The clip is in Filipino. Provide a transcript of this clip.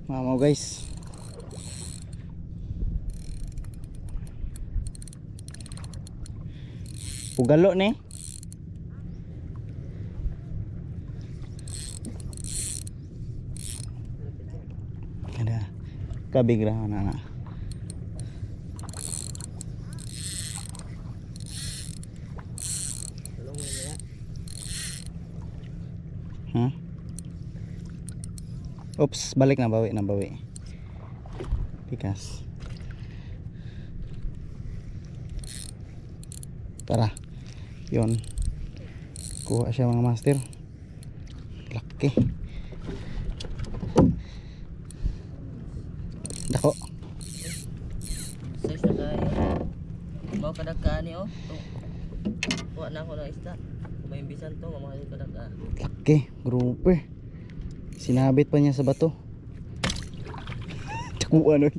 Mamaw guys. Pugalo ni. Ada kabigrahan na. Oops, balik na bawi. Pikas. Tara. Yun. Kuha siya mga master. Laki. Dako. Size na tayo. Mau kadagkaan ni oh. Kuha na ako ng isda. Kung may imbisan to, mamahal kadagkaan. Laki, grouper. Sinabit pa niya sa bato. Takuan oy.